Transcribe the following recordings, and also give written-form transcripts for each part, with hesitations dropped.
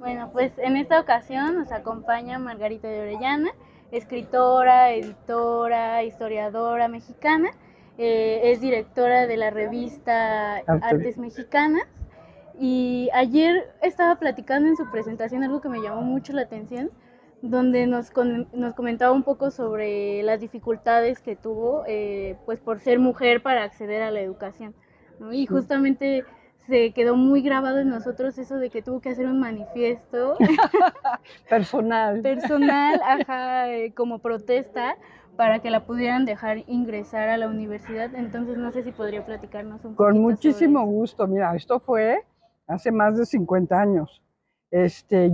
Bueno, pues en esta ocasión nos acompaña Margarita de Orellana, escritora, editora, historiadora mexicana. Es directora de la revista Arte. Artes Mexicanas. Y ayer estaba platicando en su presentación algo que me llamó mucho la atención, donde nos comentaba un poco sobre las dificultades que tuvo pues por ser mujer para acceder a la educación, ¿no? Y Sí. justamente se quedó muy grabado en nosotros eso de que tuvo que hacer un manifiesto Personal. personal, ajá, como protesta para que la pudieran dejar ingresar a la universidad. Entonces no sé si podría platicarnos un Con poquito sobre muchísimo eso. gusto. Mira, esto fue hace más de 50 años.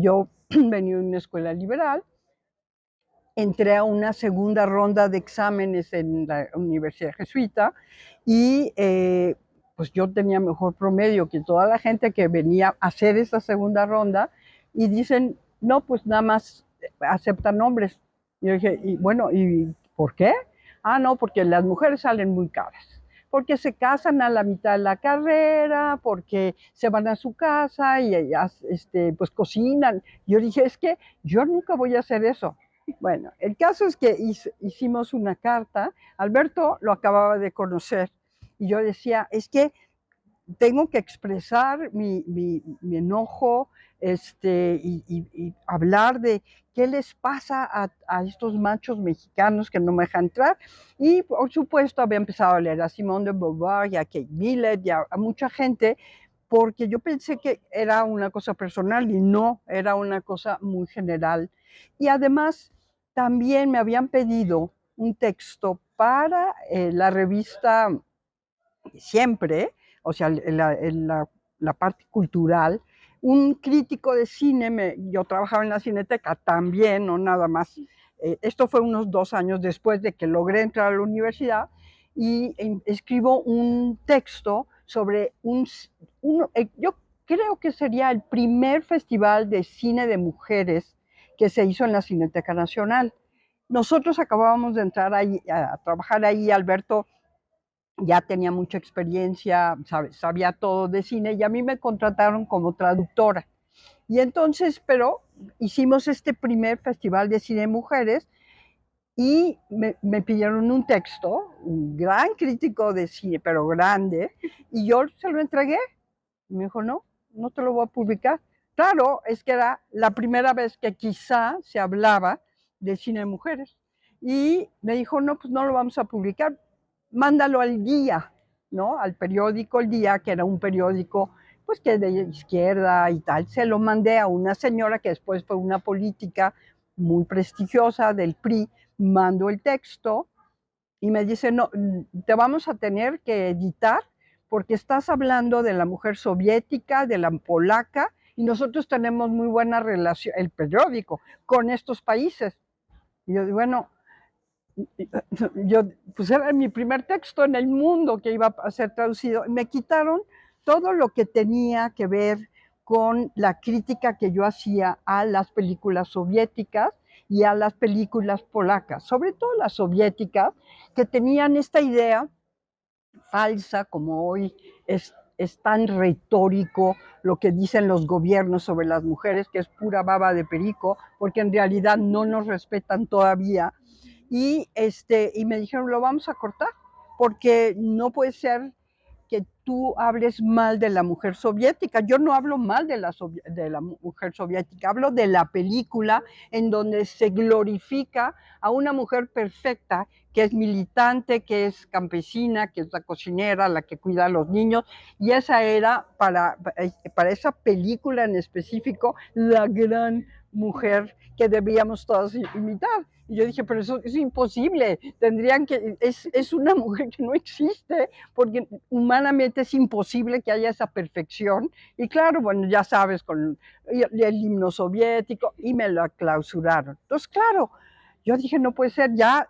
Yo venía de una escuela liberal, entré a una segunda ronda de exámenes en la Universidad Jesuita y pues yo tenía mejor promedio que toda la gente que venía a hacer esa segunda ronda y dicen, no, pues nada más aceptan hombres. Y yo dije, y bueno, ¿y por qué? Ah, no, porque las mujeres salen muy caras, porque se casan a la mitad de la carrera, porque se van a su casa y ellas pues cocinan. Yo dije, es que yo nunca voy a hacer eso. Bueno, el caso es que hicimos una carta, Alberto lo acababa de conocer y yo decía, es que tengo que expresar mi enojo y hablar de qué les pasa a estos machos mexicanos que no me dejan entrar. Y por supuesto había empezado a leer a Simone de Beauvoir y a Kate Millett y a mucha gente, porque yo pensé que era una cosa personal y no, era una cosa muy general. Y además también me habían pedido un texto para la revista Siempre, o sea, la parte cultural. Un crítico de cine, yo trabajaba en la Cineteca también, no nada más. Esto fue unos 2 años después de que logré entrar a la universidad y escribo un texto sobre yo creo que sería el primer festival de cine de mujeres que se hizo en la Cineteca Nacional. Nosotros acabábamos de entrar ahí, a trabajar ahí, Alberto ya tenía mucha experiencia, sabía todo de cine y a mí me contrataron como traductora. Y entonces, pero hicimos este primer festival de cine de mujeres y me pidieron un texto, un gran crítico de cine, pero grande, y yo se lo entregué. Y me dijo, no, no te lo voy a publicar. Claro, es que era la primera vez que quizá se hablaba de cine de mujeres. Y me dijo, no, pues no lo vamos a publicar, mándalo al Día, ¿no? Al periódico El Día, que era un periódico pues que de izquierda y tal. Se lo mandé a una señora que después fue una política muy prestigiosa del PRI, mando el texto y me dice, no, te vamos a tener que editar porque estás hablando de la mujer soviética, de la polaca, y nosotros tenemos muy buena relación, el periódico, con estos países. Y yo digo, bueno, yo, pues era mi primer texto en el mundo que iba a ser traducido. Me quitaron todo lo que tenía que ver con la crítica que yo hacía a las películas soviéticas y a las películas polacas, sobre todo las soviéticas, que tenían esta idea falsa, como hoy es tan retórico lo que dicen los gobiernos sobre las mujeres, que es pura baba de perico, porque en realidad no nos respetan todavía. Y me dijeron, lo vamos a cortar, porque no puede ser que tú hables mal de la mujer soviética. Yo no hablo mal de la mujer soviética, hablo de la película en donde se glorifica a una mujer perfecta, que es militante, que es campesina, que es la cocinera, la que cuida a los niños, y esa era para esa película en específico la gran mujer que debíamos todos imitar. Y yo dije, pero eso es imposible, es una mujer que no existe, porque humanamente es imposible que haya esa perfección. Y claro, bueno, ya sabes, con el himno soviético, y me la clausuraron. Entonces, claro, yo dije, no puede ser, ya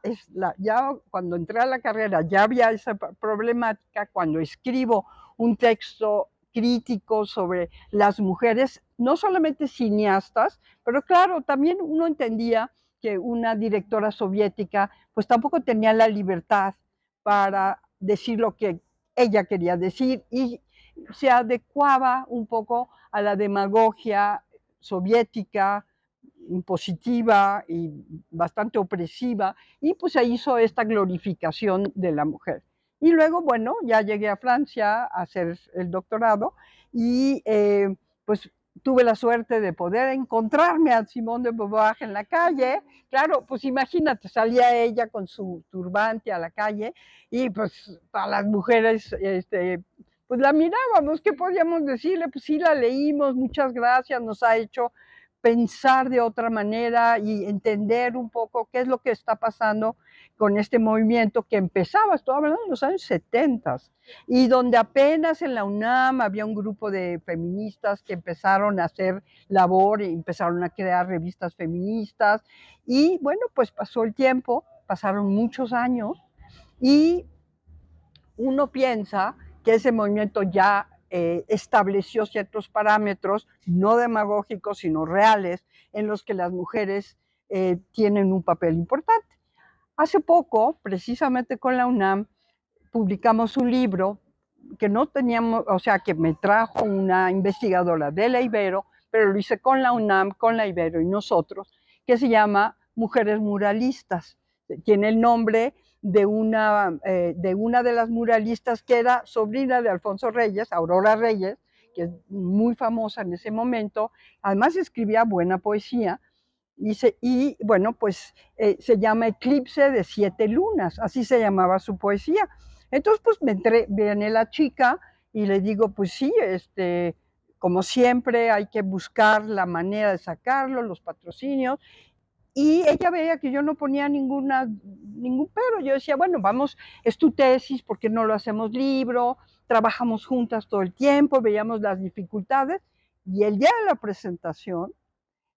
cuando entré a la carrera ya había esa problemática, cuando escribo un texto crítico sobre las mujeres, no solamente cineastas, pero claro, también uno entendía que una directora soviética pues tampoco tenía la libertad para decir lo que ella quería decir y se adecuaba un poco a la demagogia soviética, impositiva y bastante opresiva, y pues se hizo esta glorificación de la mujer. Y luego, bueno, ya llegué a Francia a hacer el doctorado y pues tuve la suerte de poder encontrarme a Simone de Beauvoir en la calle. Claro, pues imagínate, salía ella con su turbante a la calle y pues a las mujeres, pues la mirábamos, ¿qué podíamos decirle? Pues sí, la leímos, muchas gracias, nos ha hecho pensar de otra manera y entender un poco qué es lo que está pasando con este movimiento que empezaba, estoy hablando de los años 70, y donde apenas en la UNAM había un grupo de feministas que empezaron a hacer labor y empezaron a crear revistas feministas, y bueno, pues pasó el tiempo, pasaron muchos años, y uno piensa que ese movimiento ya estableció ciertos parámetros, no demagógicos, sino reales, en los que las mujeres tienen un papel importante. Hace poco, precisamente con la UNAM, publicamos un libro que no teníamos, o sea, que me trajo una investigadora de la Ibero, pero lo hice con la UNAM, con la Ibero y nosotros, que se llama Mujeres Muralistas. Tiene el nombre de una de las muralistas que era sobrina de Alfonso Reyes, Aurora Reyes, que es muy famosa en ese momento. Además escribía buena poesía. Y bueno, pues se llama Eclipse de 7 lunas, así se llamaba su poesía. Entonces, pues viene la chica y le digo, pues sí, como siempre hay que buscar la manera de sacarlo, los patrocinios, y ella veía que yo no ponía ningún pero. Yo decía, bueno, vamos, es tu tesis, ¿por qué no lo hacemos libro? Trabajamos juntas todo el tiempo, veíamos las dificultades, y el día de la presentación,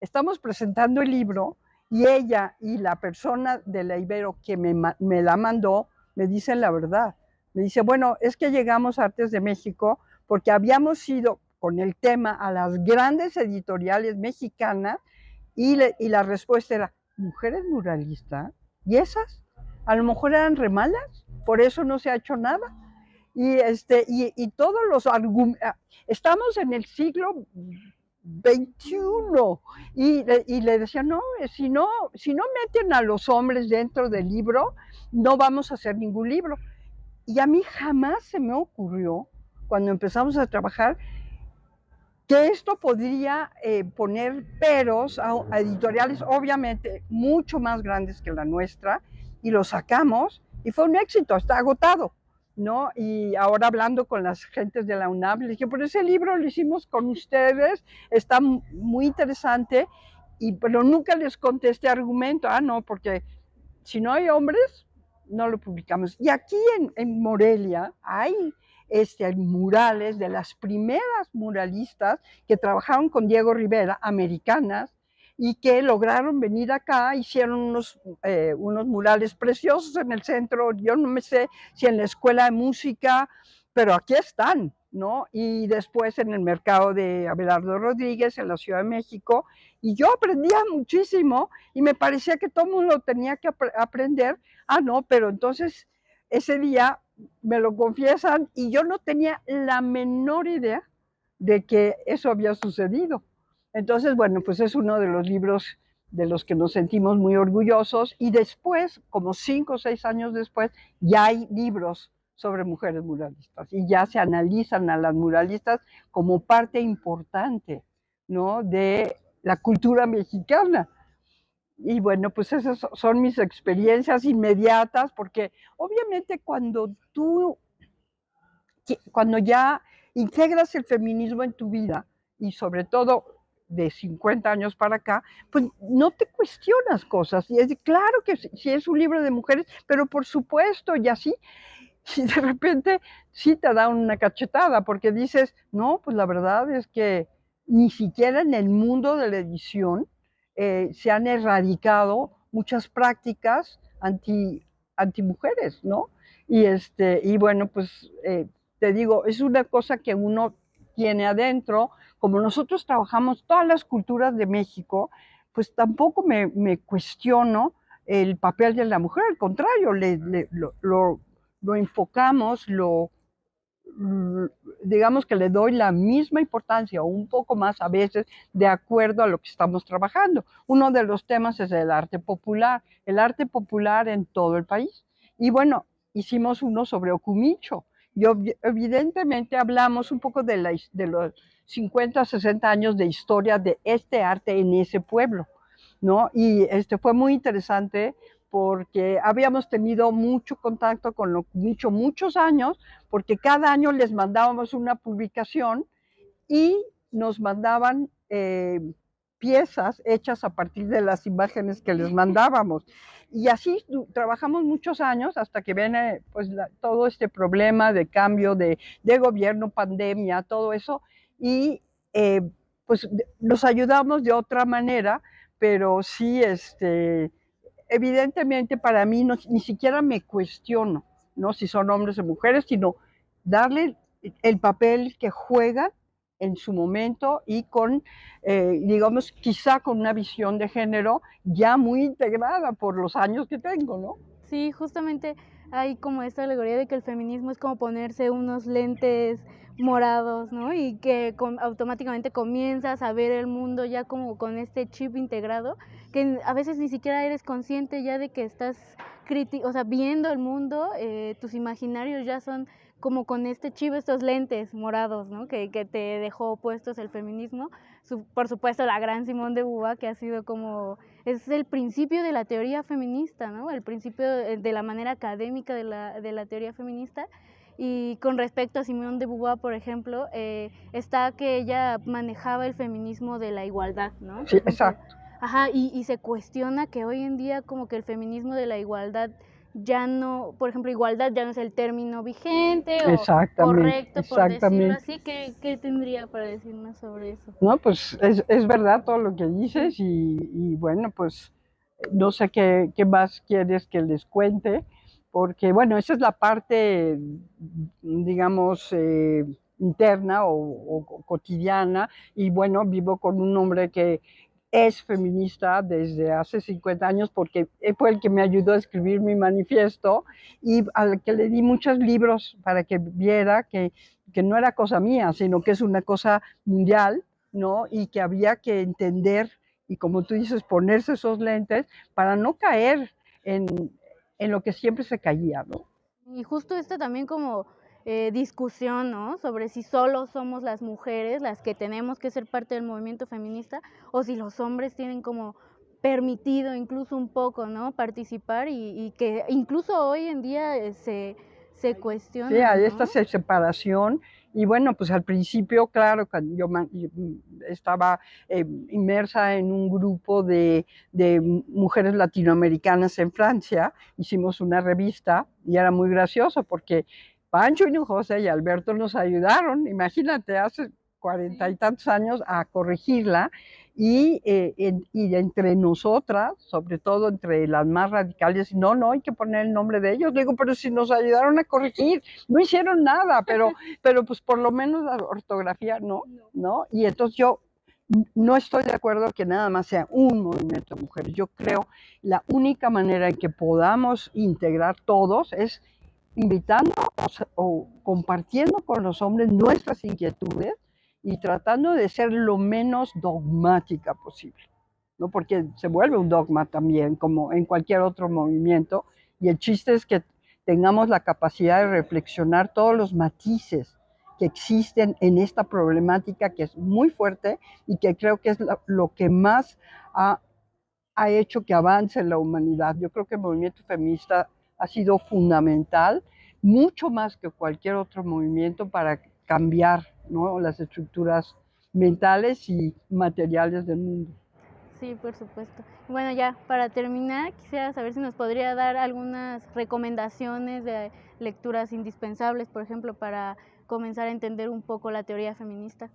estamos presentando el libro, y ella y la persona de la Ibero que me la mandó, me dicen la verdad. Me dice, bueno, es que llegamos a Artes de México porque habíamos ido con el tema a las grandes editoriales mexicanas, y la respuesta era, ¿mujeres muralistas? ¿Y esas? A lo mejor eran re malas, por eso no se ha hecho nada. Y todos los argumentos, estamos en el siglo 21, y le decía, no, si no meten a los hombres dentro del libro, no vamos a hacer ningún libro. Y a mí jamás se me ocurrió, cuando empezamos a trabajar, que esto podría poner peros a editoriales, obviamente mucho más grandes que la nuestra, y lo sacamos, y fue un éxito, está agotado, ¿no? Y ahora hablando con las gentes de la UNAM, les dije, pero ese libro lo hicimos con ustedes, está muy interesante, pero nunca les contesté argumento, no, porque si no hay hombres, no lo publicamos. Y aquí en Morelia hay murales de las primeras muralistas que trabajaron con Diego Rivera, americanas, y que lograron venir acá, hicieron unos murales preciosos en el centro. Yo no me sé si en la escuela de música, pero aquí están, ¿no? Y después en el mercado de Abelardo Rodríguez, en la Ciudad de México, y yo aprendía muchísimo, y me parecía que todo el mundo tenía que aprender. No, pero entonces ese día me lo confiesan y yo no tenía la menor idea de que eso había sucedido. Entonces, bueno, pues es uno de los libros de los que nos sentimos muy orgullosos, y después, como 5 o 6 años después, ya hay libros sobre mujeres muralistas y ya se analizan a las muralistas como parte importante, ¿no?, de la cultura mexicana. Y bueno, pues esas son mis experiencias inmediatas, porque obviamente cuando ya integras el feminismo en tu vida, y sobre todo de 50 años para acá, pues no te cuestionas cosas. Y es claro que si es un libro de mujeres, pero por supuesto, y así, y de repente sí te da una cachetada, porque dices, no, pues la verdad es que ni siquiera en el mundo de la edición se han erradicado muchas prácticas anti mujeres, ¿no? Y bueno, pues te digo, es una cosa que uno tiene adentro. Como nosotros trabajamos todas las culturas de México, pues tampoco me cuestiono el papel de la mujer, al contrario, lo enfocamos, digamos que le doy la misma importancia o un poco más a veces de acuerdo a lo que estamos trabajando. Uno de los temas es el arte popular en todo el país. Y bueno, hicimos uno sobre Okumicho. Y evidentemente hablamos un poco de los 50, 60 años de historia de este arte en ese pueblo, ¿no? Y fue muy interesante porque habíamos tenido mucho contacto con Okumicho muchos años, porque cada año les mandábamos una publicación y nos mandaban piezas hechas a partir de las imágenes que les mandábamos. Y así trabajamos muchos años hasta que viene pues, todo este problema de cambio de gobierno, pandemia, todo eso. Y pues nos ayudamos de otra manera, pero sí, evidentemente para mí ni siquiera me cuestiono, ¿no? Si son hombres o mujeres, sino darle el papel que juegan en su momento y con, digamos, quizá con una visión de género ya muy integrada por los años que tengo, ¿no? Sí, justamente hay como esta alegoría de que el feminismo es como ponerse unos lentes morados, ¿no? Y que automáticamente comienzas a ver el mundo ya como con este chip integrado, que a veces ni siquiera eres consciente ya de que estás o sea, viendo el mundo, tus imaginarios ya son como con este chip, estos lentes morados, ¿no? Que te dejó puestos el feminismo. Por supuesto, la gran Simone de Beauvoir, que ha sido como es el principio de la teoría feminista, ¿no? El principio de la manera académica de la teoría feminista. Y con respecto a Simone de Beauvoir, por ejemplo, está que ella manejaba el feminismo de la igualdad, ¿no? Sí, exacto. Ajá, y se cuestiona que hoy en día como que el feminismo de la igualdad ya no, por ejemplo, igualdad ya no es el término vigente o Exactamente, correcto, por decirlo exactamente. así. ¿Qué tendría para decirnos sobre eso? No, pues es verdad todo lo que dices y bueno, pues no sé qué más quieres que les cuente, porque bueno, esa es la parte, digamos, interna o cotidiana y bueno, vivo con un hombre que es feminista desde hace 50 años porque fue el que me ayudó a escribir mi manifiesto y al que le di muchos libros para que viera que no era cosa mía, sino que es una cosa mundial, ¿no? Y que había que entender y como tú dices, ponerse esos lentes para no caer en, en lo que siempre se caía, ¿no? Y justo esta también como discusión, ¿no? Sobre si solo somos las mujeres las que tenemos que ser parte del movimiento feminista o si los hombres tienen como permitido incluso un poco, ¿no? Participar y que incluso hoy en día se Sí, cuestiona, hay ¿no? esta separación y bueno, pues al principio, claro, cuando yo estaba inmersa en un grupo de mujeres latinoamericanas en Francia, hicimos una revista y era muy gracioso porque Pancho y José y Alberto nos ayudaron, imagínate, hace 40 y tantos años a corregirla y entre nosotras, sobre todo entre las más radicales, no, hay que poner el nombre de ellos. Digo, pero si nos ayudaron a corregir, no hicieron nada, pero pues por lo menos la ortografía ¿no? Y entonces yo no estoy de acuerdo que nada más sea un movimiento de mujeres. Yo creo la única manera en que podamos integrar todos es invitando o compartiendo con los hombres nuestras inquietudes y tratando de ser lo menos dogmática posible, ¿no? Porque se vuelve un dogma también, como en cualquier otro movimiento, y el chiste es que tengamos la capacidad de reflexionar todos los matices que existen en esta problemática que es muy fuerte y que creo que es lo que más ha hecho que avance la humanidad. Yo creo que el movimiento feminista ha sido fundamental, mucho más que cualquier otro movimiento para cambiar, ¿no? Las estructuras mentales y materiales del mundo. Sí, por supuesto. Bueno, ya para terminar, quisiera saber si nos podría dar algunas recomendaciones de lecturas indispensables, por ejemplo, para comenzar a entender un poco la teoría feminista.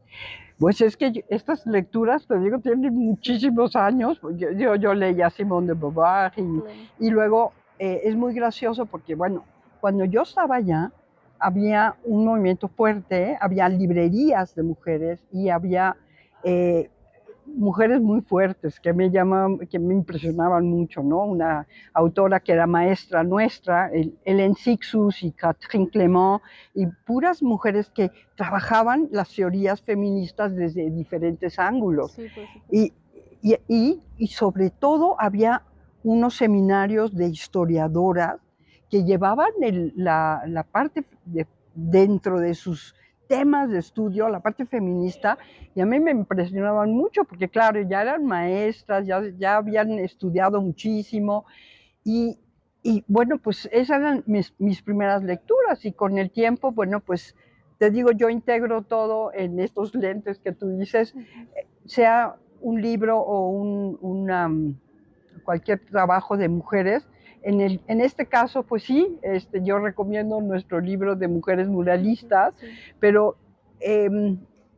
Pues es que estas lecturas, te digo, tienen muchísimos años. Yo leí a Simone de Beauvoir Claro. y luego es muy gracioso porque, bueno, cuando yo estaba allá, había un movimiento fuerte, había librerías de mujeres y había mujeres muy fuertes que que me impresionaban mucho, ¿no? Una autora que era maestra nuestra, Hélène Cixous y Catherine Clément, y puras mujeres que trabajaban las teorías feministas desde diferentes ángulos. Sí, por supuesto. Y sobre todo había unos seminarios de historiadoras que llevaban la parte dentro de sus temas de estudio, la parte feminista, y a mí me impresionaban mucho, porque claro, ya eran maestras, ya habían estudiado muchísimo, y, y bueno, pues esas eran mis primeras lecturas, y con el tiempo, bueno, pues te digo, yo integro todo en estos lentes que tú dices, sea un libro o cualquier trabajo de mujeres. En este caso, pues sí, yo recomiendo nuestro libro de mujeres muralistas, Sí. pero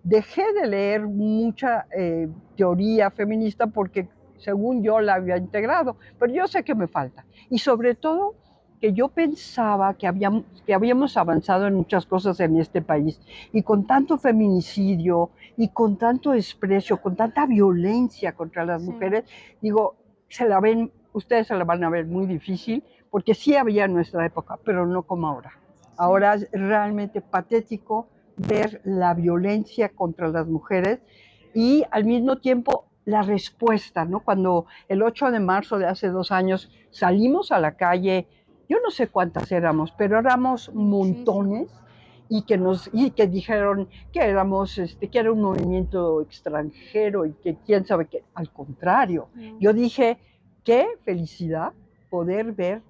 dejé de leer mucha teoría feminista porque según yo la había integrado, pero yo sé que me falta. Y sobre todo que yo pensaba que habíamos avanzado en muchas cosas en este país, y con tanto feminicidio y con tanto desprecio, con tanta violencia contra las mujeres, digo, ustedes se la van a ver muy difícil, porque sí había en nuestra época, pero no como ahora. Ahora es realmente patético ver la violencia contra las mujeres y al mismo tiempo la respuesta, ¿no? Cuando el 8 de marzo de hace 2 años salimos a la calle, yo no sé cuántas éramos, pero éramos montones, y que dijeron que que era un movimiento extranjero y que quién sabe qué. Al contrario, yo dije, qué felicidad poder ver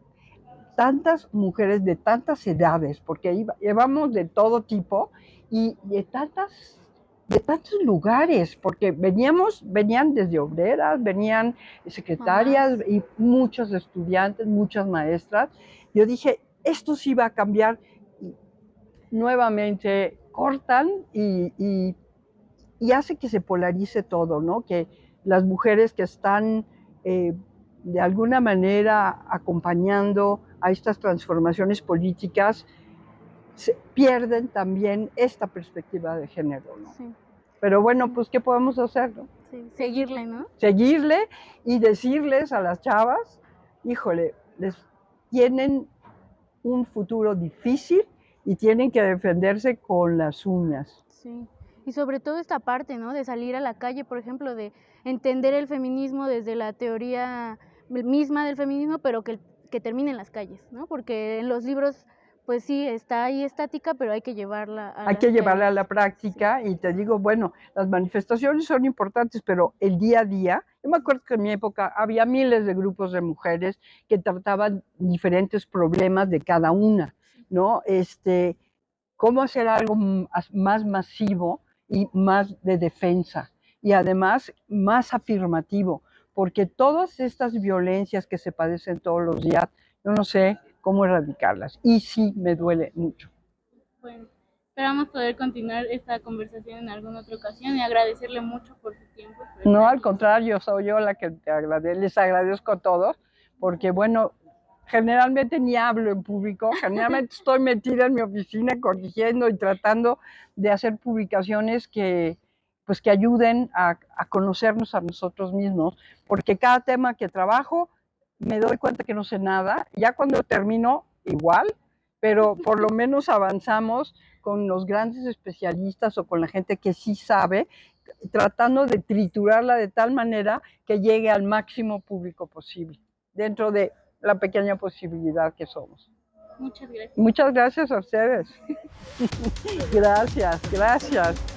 tantas mujeres de tantas edades, porque llevamos de todo tipo y de tantos lugares, porque venían desde obreras, venían secretarias y muchos estudiantes, muchas maestras. Yo dije, esto sí va a cambiar. Y nuevamente cortan y hace que se polarice todo, ¿no? Que las mujeres que están de alguna manera acompañando a estas transformaciones políticas pierden también esta perspectiva de género, ¿no? Sí. Pero bueno, pues ¿qué podemos hacer, no? Sí, seguirle, ¿no? Seguirle y decirles a las chavas, híjole, tienen un futuro difícil y tienen que defenderse con las uñas. Sí. Y sobre todo esta parte, ¿no? De salir a la calle, por ejemplo, de entender el feminismo desde la teoría misma del feminismo, pero que termine en las calles, ¿no? Porque en los libros, pues sí, está ahí estática, pero hay que llevarla a Hay las que llevarla a calles. la práctica, y te digo, bueno, las manifestaciones son importantes, pero el día a día, yo me acuerdo que en mi época había miles de grupos de mujeres que trataban diferentes problemas de cada una, ¿no? Cómo hacer algo más masivo y más de defensa, y además más afirmativo, porque todas estas violencias que se padecen todos los días, yo no sé cómo erradicarlas, y sí me duele mucho. Bueno, esperamos poder continuar esta conversación en alguna otra ocasión y agradecerle mucho por su tiempo. No, al contrario, soy yo la que les agradezco a todos, porque bueno, generalmente ni hablo en público, generalmente estoy metida en mi oficina corrigiendo y tratando de hacer publicaciones pues, que ayuden a conocernos a nosotros mismos, porque cada tema que trabajo me doy cuenta que no sé nada, ya cuando termino igual, pero por lo menos avanzamos con los grandes especialistas o con la gente que sí sabe, tratando de triturarla de tal manera que llegue al máximo público posible, dentro de la pequeña posibilidad que somos. Muchas gracias. Muchas gracias a ustedes. Gracias, gracias.